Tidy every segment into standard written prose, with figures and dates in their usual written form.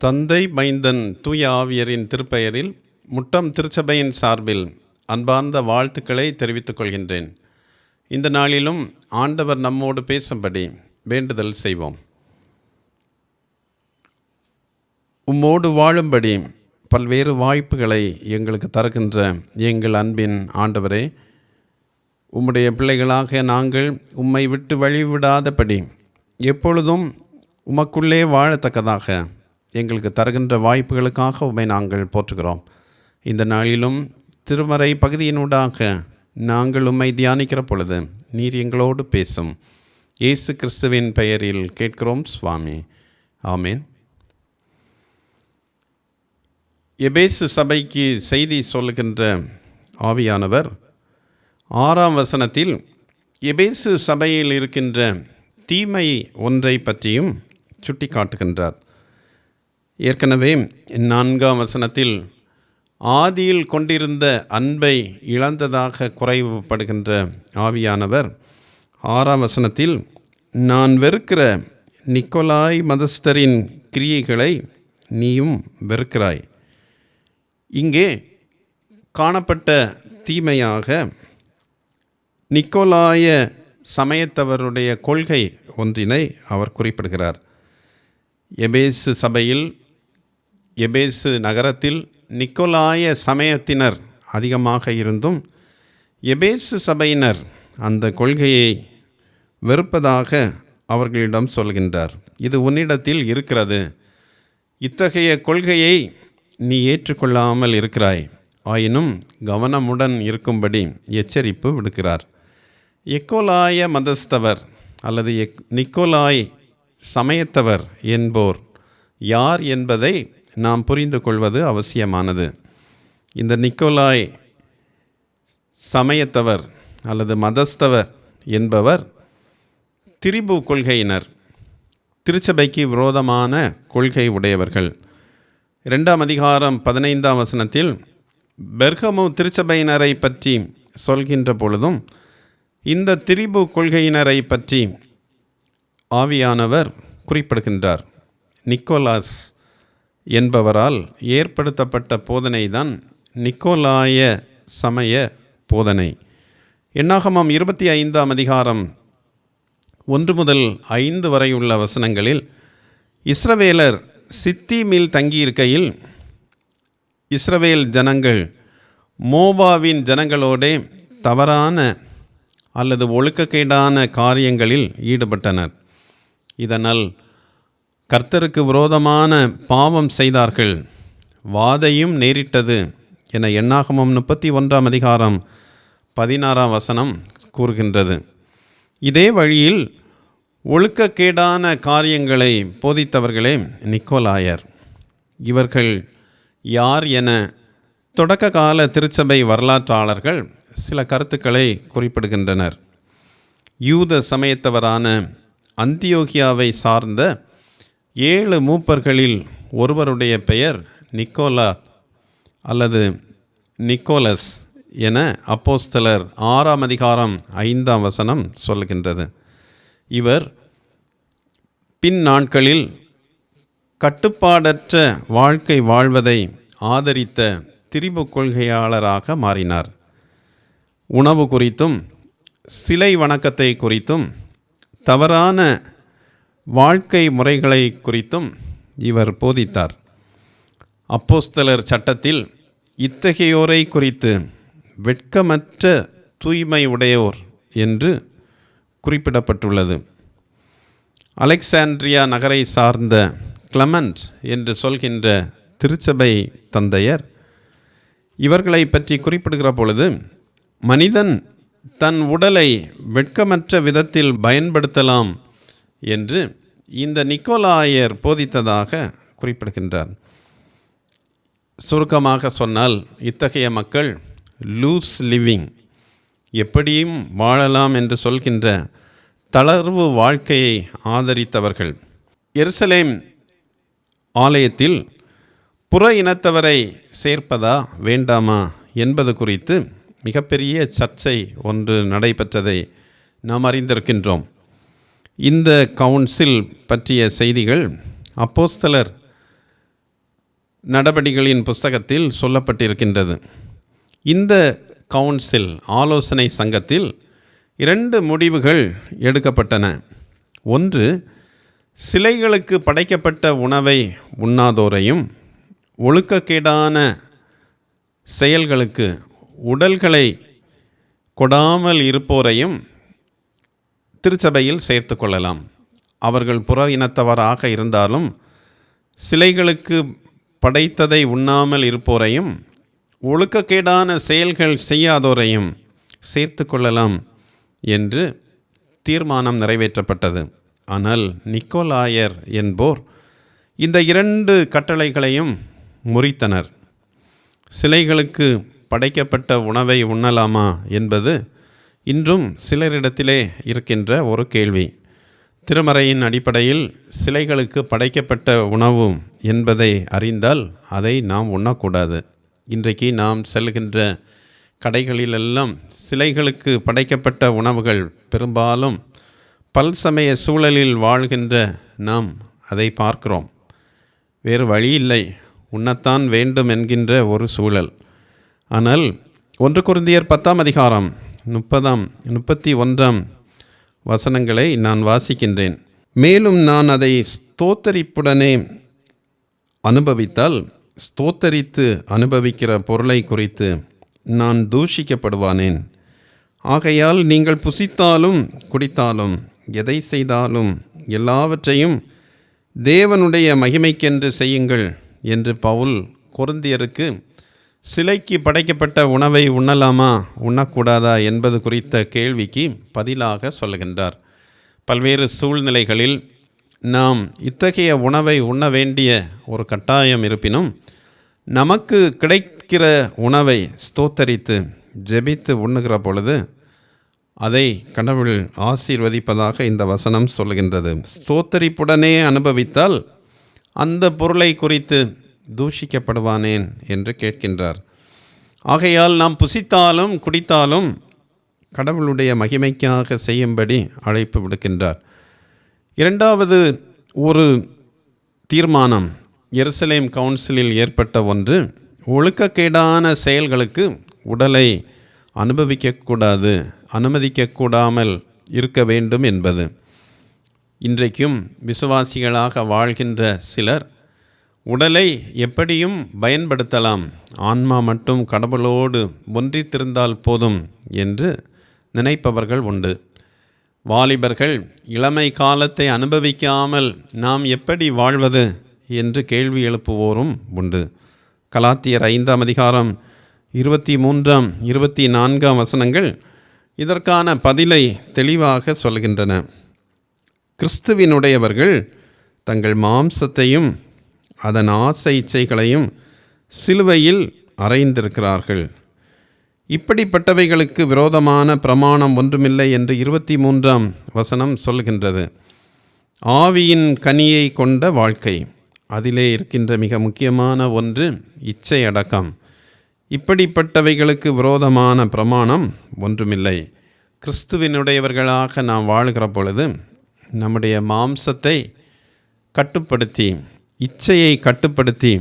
தந்தை மைந்தன் தூய ஆவியரின் திருப்பெயரில் முட்டம் திருச்சபையின் சார்பில் அன்பார்ந்த வாழ்த்துக்களை தெரிவித்துக் கொள்கின்றேன். இந்த நாளிலும் ஆண்டவர் நம்மோடு பேசும்படி வேண்டுதல் செய்வோம். உம்மோடு வாழும்படி பல்வேறு வாய்ப்புகளை எங்களுக்கு தருகின்ற எங்கள் அன்பின் ஆண்டவரே, உம்முடைய பிள்ளைகளாக நாங்கள் உம்மை விட்டு வழிவிடாதபடி எப்பொழுதும் உமக்குள்ளே வாழத்தக்கதாக எங்களுக்கு தருகின்ற வாய்ப்புகளுக்காக உம்மை நாங்கள் போற்றுகிறோம். இந்த நாளிலும் திருமறை பகுதியினூடாக நாங்கள் உம்மை தியானிக்கிற பொழுது நீர் எங்களோடு பேசும். இயேசு கிறிஸ்துவின் பெயரில் கேட்கிறோம் சுவாமி, ஆமேன். எபேசு சபைக்கு செய்தி சொல்லுகின்ற ஆவியானவர் 6ஆம் வசனத்தில் எபேசு சபையில் இருக்கின்ற தீமை ஒன்றை பற்றியும் சுட்டி காட்டுகின்றார். ஏற்கனவே 4ஆம் வசனத்தில் ஆதியில் கொண்டிருந்த அன்பை இழந்ததாக குறைவுபடுகின்ற ஆவியானவர் 6ஆம் வசனத்தில் நான் வெறுக்கிற நிக்கோலாய் மதஸ்தரின் கிரியைகளை நீயும் வெறுக்கிறாய். இங்கே காணப்பட்ட தீமையாக நிக்கோலாய சமயத்தவருடைய கொள்கை ஒன்றினை அவர் குறிப்பிடுகிறார். எபேசு சபையில், எபேசு நகரத்தில் நிக்கோலாய சமயத்தினர் அதிகமாக இருந்தும் எபேசு சபையினர் அந்த கொள்கையை வெறுப்பதாக அவர்களிடம் சொல்கின்றார். இது உன்னிடத்தில் இருக்கிறது, இத்தகைய கொள்கையை நீ ஏற்றுக்கொள்ளாமல் இருக்கிறாய், ஆயினும் கவனமுடன் இருக்கும்படி எச்சரிப்பு விடுக்கிறார். எக்கோலாய மதஸ்தவர் அல்லது நிக்கோலாய் சமயத்தவர் என்போர் யார் என்பதை நாம் புரிந்து கொள்வது அவசியமானது. இந்த நிக்கோலாய் சமயத்தவர் அல்லது மதஸ்தவர் என்பவர் திரிபு கொள்கையினர், திருச்சபைக்கு விரோதமான கொள்கை உடையவர்கள். 2ஆம் அதிகாரம் 15ஆம் வசனத்தில் பெர்கமு திருச்சபையினரை பற்றி சொல்கின்ற பொழுதும் இந்த திரிபு கொள்கையினரை பற்றி ஆவியானவர் குறிப்பிடுகின்றார். நிக்கோலாஸ் என்பவரால் ஏற்படுத்தப்பட்ட போதனை தான் நிக்கோலாய சமய போதனை. என்னாகமம் 25ஆம் அதிகாரம் 1 முதல் 5 வரை உள்ள வசனங்களில் இஸ்ரவேலர் சித்தீமில் தங்கியிருக்கையில் இஸ்ரவேல் ஜனங்கள் மோவாவின் ஜனங்களோடே தவறான அல்லது ஒழுக்கக்கேடான காரியங்களில் ஈடுபட்டனர். இதனால் கர்த்தருக்கு விரோதமான பாவம் செய்தார்கள், வாதையும் நேரிட்டது என என்னாகமம் 31ஆம் அதிகாரம் 16ஆம் வசனம் கூறுகின்றது. இதே வழியில் ஒழுக்கக்கேடான காரியங்களை போதித்தவர்களே நிக்கோலாயர். இவர்கள் யார் என தொடக்க கால திருச்சபை வரலாற்றாளர்கள் சில கருத்துக்களை குறிப்பிடுகின்றனர். யூத சமயத்தவரான அந்தியோகியாவை சார்ந்த 7 மூப்பர்களில் ஒருவருடைய பெயர் நிக்கோலா அல்லது நிக்கோலஸ் என அப்போஸ்தலர் 6ஆம் அதிகாரம் 5ஆம் வசனம் சொல்கின்றது. இவர் பின் நாட்களில் கட்டுப்பாடற்ற வாழ்க்கை வாழ்வதை ஆதரித்த திரிபு கொள்கையாளராக மாறினார். உணவு குறித்தும் சிலை வணக்கத்தை குறித்தும் தவறான வாழ்க்கை முறைகளை குறித்தும் இவர் போதித்தார். அப்போஸ்தலர் சட்டத்தில் இத்தகையோரை குறித்து வெட்கமற்ற தூய்மை உடையோர் என்று குறிப்பிடப்பட்டுள்ளது. அலெக்சாண்ட்ரியா நகரை சார்ந்த கிளமெண்ட் என்று சொல்கின்ற திருச்சபை தந்தையர் இவர்களை பற்றி குறிப்பிடுகிற பொழுது மனிதன் தன் உடலை வெட்கமற்ற விதத்தில் பயன்படுத்தலாம் என்று இந்த நிக்கோலாயர் போதித்ததாக குறிப்பிடுகின்றார். சுருக்கமாக சொன்னால் இத்தகைய மக்கள் லூஸ் லிவிங், எப்படியும் வாழலாம் என்று சொல்கின்ற தளர்வு வாழ்க்கையை ஆதரித்தவர்கள். எருசலேம் ஆலயத்தில் புற இனத்தவரை சேர்ப்பதா வேண்டாமா என்பது குறித்து மிகப்பெரிய சர்ச்சை ஒன்று நடைபெற்றதை நாம் அறிந்திருக்கின்றோம். இந்த கவுன்சில் பற்றிய செய்திகள் அப்போஸ்தலர் நடபடிகளின் புஸ்தகத்தில் சொல்லப்பட்டிருக்கின்றது. இந்த கவுன்சில் ஆலோசனை சங்கத்தில் 2 முடிவுகள் எடுக்கப்பட்டன. ஒன்று, சிலைகளுக்கு படைக்கப்பட்ட உணவை உண்ணாதோரையும் ஒழுக்கக்கேடான செயல்களுக்கு உடல்களை கொடாமல் இருப்போரையும் திருச்சபையில் சேர்த்து கொள்ளலாம். அவர்கள் புற இனத்தவராக இருந்தாலும் சிலைகளுக்கு படைத்ததை உண்ணாமல் இருப்போரையும் ஒழுக்கக்கேடான செயல்கள் செய்யாதோரையும் சேர்த்து கொள்ளலாம் என்று தீர்மானம் நிறைவேற்றப்பட்டது. ஆனால் நிக்கோலாயர் என்போர் இந்த 2 கட்டளைகளையும் முறித்தனர். சிலைகளுக்கு படைக்கப்பட்ட உணவை உண்ணலாமா என்பது இன்றும் சிலரிடத்திலே இருக்கின்ற ஒரு கேள்வி. திருமறையின் அடிப்படையில் சிலைகளுக்கு படைக்கப்பட்ட உணவு என்பதை அறிந்தால் அதை நாம் உண்ணக்கூடாது. இன்றைக்கு நாம் செல்கின்ற கடைகளிலெல்லாம் சிலைகளுக்கு படைக்கப்பட்ட உணவுகள் பெரும்பாலும் பல்சமய சூழலில் வாழ்கின்ற நாம் அதை பார்க்கிறோம். வேறு வழியில்லை, உண்ணத்தான் வேண்டும் என்கின்ற ஒரு சூழல். ஆனால் 1 கொரிந்தியர் 10 31 வசனங்களை நான் வாசிக்கின்றேன். மேலும் நான் அதை ஸ்தோத்தரிப்புடனே அனுபவித்தால் ஸ்தோத்தரித்து அனுபவிக்கிற பொருளை குறித்து நான் தூஷிக்கப்படுவானேன். ஆகையால் நீங்கள் புசித்தாலும் குடித்தாலும் எதை செய்தாலும் எல்லாவற்றையும் தேவனுடைய மகிமைக்கென்று செய்யுங்கள் என்று பவுல் கொரிந்தியருக்கு சிலைக்கு படைக்கப்பட்ட உணவை உண்ணலாமா உண்ணக்கூடாதா என்பது குறித்த கேள்விக்கு பதிலாக சொல்லுகின்றார். பல்வேறு சூழ்நிலைகளில் நாம் இத்தகைய உணவை உண்ண வேண்டிய ஒரு கட்டாயம் இருப்பினும் நமக்கு கிடைக்கிற உணவை ஸ்தோத்தரித்து ஜெபித்து உண்ணுகிற பொழுது அதை கடவுள் ஆசீர்வதிப்பதாக இந்த வசனம் சொல்லுகின்றது. ஸ்தோத்தரிப்புடனே அனுபவித்தால் அந்த பொருளை குறித்து தூஷிக்கப்படுவானேன் என்று கேட்கின்றார். ஆகையால் நாம் புசித்தாலும் குடித்தாலும் கடவுளுடைய மகிமைக்காக செய்யும்படி அழைப்பு விடுக்கின்றார். 2வது ஒரு தீர்மானம் எருசலேம் கவுன்சிலில் ஏற்பட்ட ஒன்று, ஒழுக்கக்கேடான செயல்களுக்கு உடலை அனுமதிக்கக்கூடாமல் இருக்க வேண்டும் என்பது. இன்றைக்கும் விசுவாசிகளாக வாழ்கின்ற சிலர் உடலை எப்படியும் பயன்படுத்தலாம், ஆன்மா மட்டும் கடவுளோடு ஒன்றித்திருந்தால் போதும் என்று நினைப்பவர்கள் உண்டு. வாலிபர்கள் இளமை காலத்தை அனுபவிக்காமல் நாம் எப்படி வாழ்வது என்று கேள்வி எழுப்புவோரும் உண்டு. கலாத்தியர் 5 23 24 வசனங்கள் இதற்கான பதிலை தெளிவாக சொல்கின்றன. கிறிஸ்துவினுடையவர்கள் தங்கள் மாம்சத்தையும் அதன் ஆசை இச்சைகளையும் சிலுவையில் அறைந்திருக்கிறார்கள். இப்படிப்பட்டவைகளுக்கு விரோதமான பிரமாணம் ஒன்றுமில்லை என்று 23 வசனம் சொல்கின்றது. ஆவியின் கனியை கொண்ட வாழ்க்கை, அதிலே இருக்கின்ற மிக முக்கியமான ஒன்று இச்சை அடக்கம். இப்படிப்பட்டவைகளுக்கு விரோதமான பிரமாணம் ஒன்றுமில்லை. கிறிஸ்துவினுடையவர்களாக நாம் வாழ்கிற பொழுது நம்முடைய மாம்சத்தை கட்டுப்படுத்தி, இச்சையை கட்டுப்படுத்தி,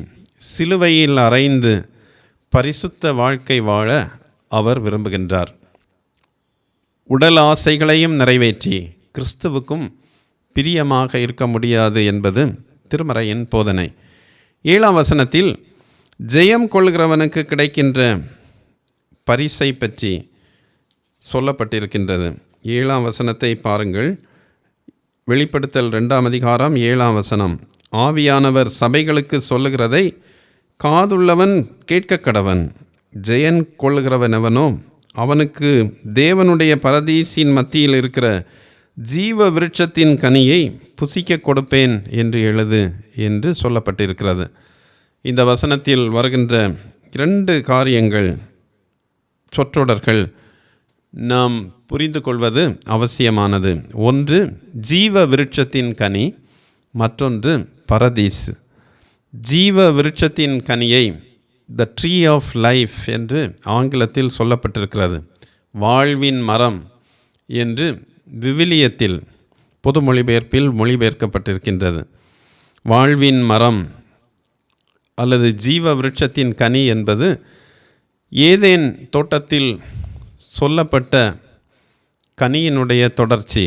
சிலுவையில் அறைந்து பரிசுத்த வாழ்க்கை வாழ அவர் விரும்புகின்றார். உடல் ஆசைகளையும் நிறைவேற்றி கிறிஸ்துவுக்கும் பிரியமாக இருக்க முடியாது என்பது திருமறையின் போதனை. 7 வசனத்தில் ஜெயம் கொள்கிறவனுக்கு கிடைக்கின்ற பரிசை பற்றி சொல்லப்பட்டிருக்கின்றது. 7 வசனத்தை பாருங்கள். வெளிப்படுத்தல் 2 7 வசனம். ஆவியானவர் சபைகளுக்கு சொல்லுகிறதை காதுள்ளவன் கேட்க கடவன். ஜெயன் கொள்ளுகிறவனவனோ அவனுக்கு தேவனுடைய பரதீசின் மத்தியில் இருக்கிற ஜீவ விருட்சத்தின் கனியை புசிக்க கொடுப்பேன் என்று எழுது என்று சொல்லப்பட்டிருக்கிறது. இந்த வசனத்தில் வருகின்ற 2 காரியங்கள், சொற்றொடர்கள் நாம் புரிந்து கொள்வது அவசியமானது. ஒன்று ஜீவ விருட்சத்தின் கனி, மற்றொன்று பரதீஸ். ஜீவ விருட்சத்தின் கனியை த ட்ரீ ஆஃப் லைஃப் என்று ஆங்கிலத்தில் சொல்லப்பட்டிருக்கிறது. வாழ்வின் மரம் என்று விவிலியத்தில் பொது மொழிபெயர்ப்பில் மொழிபெயர்க்கப்பட்டிருக்கின்றது. வாழ்வின் மரம் அல்லது ஜீவ விருட்சத்தின் கனி என்பது ஏதேன் தோட்டத்தில் சொல்லப்பட்ட கனியினுடைய தொடர்ச்சி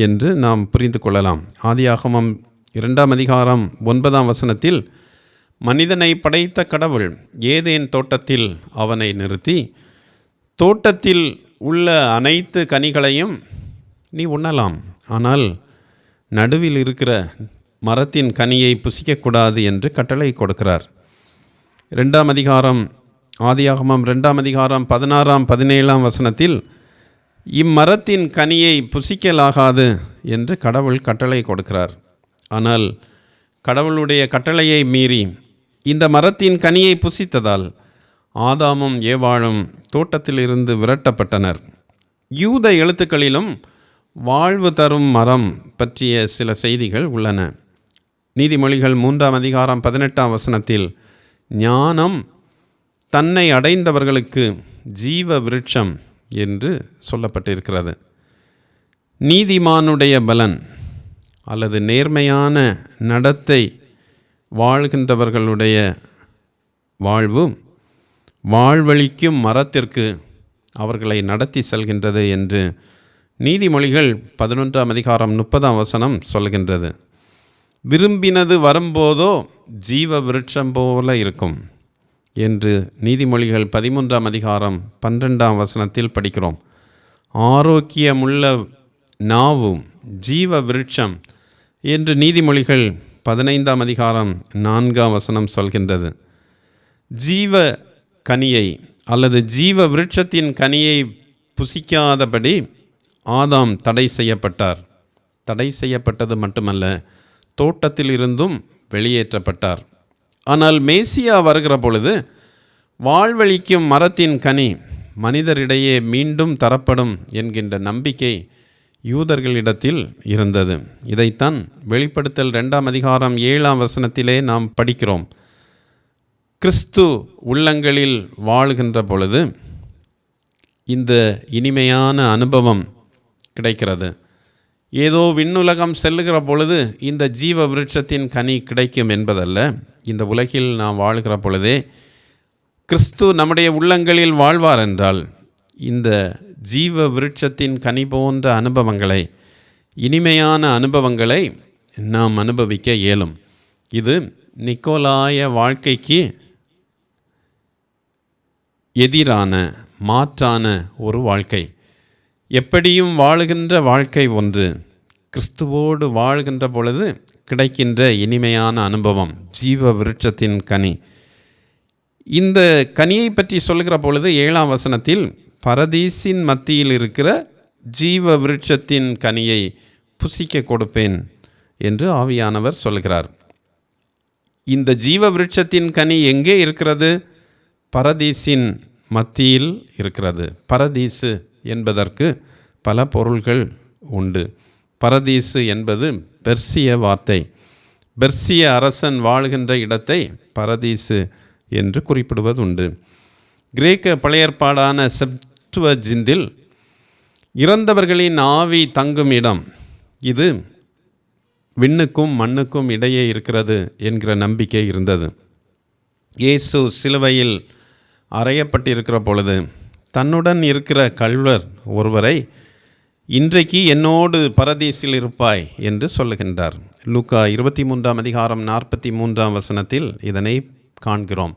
என்று நாம் புரிந்து கொள்ளலாம். ஆதியாகமம் 2ஆம் அதிகாரம் 9ஆம் வசனத்தில் மனிதனை படைத்த கடவுள் ஏதேன் தோட்டத்தில் அவனை நிறுத்தி, தோட்டத்தில் உள்ள அனைத்து கனிகளையும் நீ உண்ணலாம், ஆனால் நடுவில் இருக்கிற மரத்தின் கனியை புசிக்கக்கூடாது என்று கட்டளை கொடுக்கிறார். 2ஆம் அதிகாரம் ஆதியாகமம் 2ஆம் அதிகாரம் 16ஆம் 17ஆம் வசனத்தில் இம்மரத்தின் கனியை புசிக்கலாகாது என்று கடவுள் கட்டளை கொடுக்கிறார். ஆனால் கடவுளுடைய கட்டளையை மீறி இந்த மரத்தின் கனியை புசித்ததால் ஆதாமும் ஏவாளும் தோட்டத்திலிருந்து விரட்டப்பட்டனர். யூத எழுத்துக்களிலும் வாழ்வு தரும் மரம் பற்றிய சில செய்திகள் உள்ளன. நீதிமொழிகள் 3ஆம் அதிகாரம் 18ஆம் வசனத்தில் ஞானம் தன்னை அடைந்தவர்களுக்கு ஜீவ விருட்சம் என்று சொல்லப்பட்டிருக்கிறது. நீதிமானுடைய பலன் அல்லது நேர்மையான நடத்தை வாழ்கின்றவர்களுடைய வாழ்வு வாழ்வழிக்கும் மரத்திற்கு அவர்களை நடத்தி செல்கின்றது என்று நீதிமொழிகள் 11ஆம் அதிகாரம் 30ஆம் வசனம் சொல்கின்றது. விரும்பினது வரும்போதோ ஜீவ விருட்சம் போல இருக்கும் என்று நீதிமொழிகள் 13ஆம் அதிகாரம் 12ஆம் வசனத்தில் படிக்கிறோம். ஆரோக்கியமுள்ள நாவும் ஜீவ விருட்சம் என்று நீதிமொழிகள் 15ஆம் அதிகாரம் 4ஆம் வசனம் சொல்கின்றது. ஜீவ கனியை அல்லது ஜீவ விருட்சத்தின் கனியை புசிக்காதபடி ஆதாம் தடை செய்யப்பட்டார். தடை செய்யப்பட்டது மட்டுமல்ல, தோட்டத்தில் இருந்தும் வெளியேற்றப்பட்டார். ஆனால் மேசியா வருகிற பொழுது வாழ்வழிக்கும் மரத்தின் கனி மனிதரிடையே மீண்டும் தரப்படும் என்கின்ற நம்பிக்கை யூதர்களிடத்தில் இருந்தது. இதைத்தான் வெளிப்படுத்தல் 2ஆம் அதிகாரம் 7ஆம் வசனத்திலே நாம் படிக்கிறோம். கிறிஸ்து உள்ளங்களில் வாழ்கின்ற பொழுது இந்த இனிமையான அனுபவம் கிடைக்கிறது. ஏதோ விண்ணுலகம் செல்லுகிற பொழுது இந்த ஜீவ விருட்சத்தின் கனி கிடைக்கும் என்பதல்ல. இந்த உலகில் நாம் வாழ்கிற பொழுதே கிறிஸ்து நம்முடைய உள்ளங்களில் வாழ்வார் என்றால் இந்த ஜீவ விருட்சத்தின் கனி போன்ற அனுபவங்களை, இனிமையான அனுபவங்களை நாம் அனுபவிக்க இயலும். இது நிக்கோலாய வாழ்க்கைக்கு எதிரான மாற்றான ஒரு வாழ்க்கை. எப்படியும் வாழுகின்ற வாழ்க்கை ஒன்று, கிறிஸ்துவோடு வாழ்கின்ற பொழுது கிடைக்கின்ற இனிமையான அனுபவம் ஜீவ விருட்சத்தின் கனி. இந்த கனியை பற்றி சொல்கிற பொழுது 7ஆம் வசனத்தில் பரதீசின் மத்தியில் இருக்கிற ஜீவ விருட்சத்தின் கனியை புசிக்க கொடுப்பேன் என்று ஆவியானவர் சொல்கிறார். இந்த ஜீவ விருட்சத்தின் கனி எங்கே இருக்கிறது? பரதீசின் மத்தியில் இருக்கிறது. பரதீசு என்பதற்கு பல பொருள்கள் உண்டு. பரதீசு என்பது பெர்சிய வார்த்தை. பெர்சிய அரசன் வாழ்கின்ற இடத்தை பரதீசு என்று குறிப்பிடுவது உண்டு. கிரேக்க பழையற்பாடான செப்டுவஜிந்தில் இறந்தவர்களின் ஆவி தங்கும் இடம், இது விண்ணுக்கும் மண்ணுக்கும் இடையே இருக்கிறது என்கிற நம்பிக்கை இருந்தது. இயேசு சிலுவையில் அறையப்பட்டிருக்கிற பொழுது தன்னுடன் இருக்கிற கள்வர் ஒருவரை இன்றைக்கு என்னோடு பரதீசில் இருப்பாய் என்று சொல்லுகின்றார். லூக்கா 23ஆம் அதிகாரம் 43ஆம் வசனத்தில் இதனை காண்கிறோம்.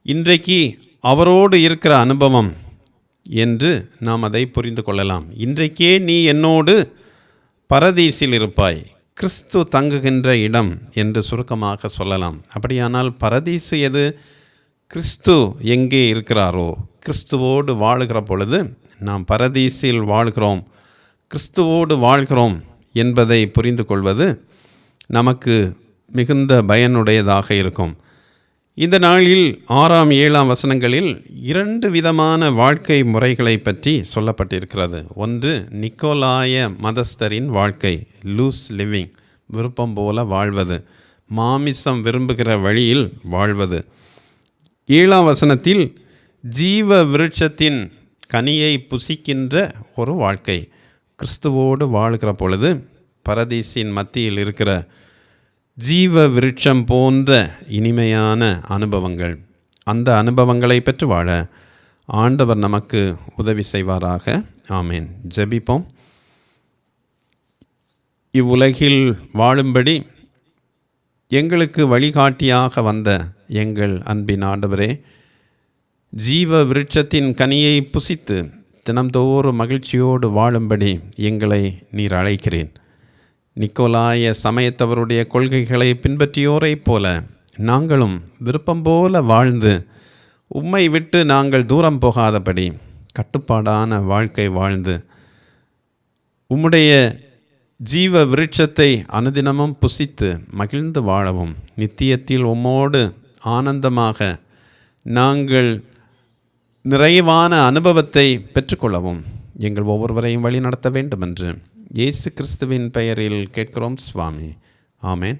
இன்றைக்கு அவரோடு இருக்கிற அனுபவம் என்று நாம் அதை புரிந்து கொள்ளலாம். இன்றைக்கே நீ என்னோடு பரதீசில் இருப்பாய், கிறிஸ்து தங்குகின்ற இடம் என்று சுருக்கமாக சொல்லலாம். அப்படியானால் பரதீசு எது? கிறிஸ்து எங்கே இருக்கிறாரோ, கிறிஸ்துவோடு வாழுகிற பொழுது நாம் பரதீசில் வாழ்கிறோம், கிறிஸ்துவோடு வாழ்கிறோம் என்பதை புரிந்து கொள்வது நமக்கு மிகுந்த பயனுடையதாக இருக்கும். இந்த நாளில் 6ஆம் 7ஆம் வசனங்களில் 2 விதமான வாழ்க்கை முறைகளை பற்றி சொல்லப்பட்டிருக்கிறது. ஒன்று நிக்கோலாய மதஸ்தரின் வாழ்க்கை, லூஸ் லிவிங், விருப்பம் போல வாழ்வது, மாமிசம் விரும்புகிற வழியில் வாழ்வது. 7ஆம் வசனத்தில் ஜீவ விருட்சத்தின் கனியை புசிக்கின்ற ஒரு வாழ்க்கை. கிறிஸ்துவோடு வாழ்கிற பொழுது பரதீசின் மத்தியில் இருக்கிற ஜீவ விருட்சம் போன்ற இனிமையான அனுபவங்கள். அந்த அனுபவங்களை பெற்று வாழ ஆண்டவர் நமக்கு உதவி செய்வாராக. ஆமேன். ஜெபிப்போம். இவ்வுலகில் வாழும்படி எங்களுக்கு வழிகாட்டியாக வந்த எங்கள் அன்பின் ஆண்டவரே, ஜீவ விருட்சத்தின் கனியை புசித்து தினம்தோறும் மகிழ்ச்சியோடு வாழும்படி எங்களை நீர் அழைக்கிறேன். நிக்கோலாய சமயத்தவருடைய கொள்கைகளை பின்பற்றியோரைப் போல நாங்களும் விருப்பம் போல வாழ்ந்து உம்மை விட்டு நாங்கள் தூரம் போகாதபடி கட்டுப்பாடான வாழ்க்கை வாழ்ந்து உம்முடைய ஜீவ விருட்சத்தை அனுதினமும் புசித்து மகிழ்ந்து வாழவும், நித்தியத்தில் உம்மோடு ஆனந்தமாக நாங்கள் நிறைவான அனுபவத்தை பெற்றுக்கொள்ளவும் எங்கள் ஒவ்வொருவரையும் வழி நடத்த வேண்டும் என்று இயேசு கிறிஸ்துவின் பெயரில் கேட்கிறோம் சுவாமி. ஆமேன்.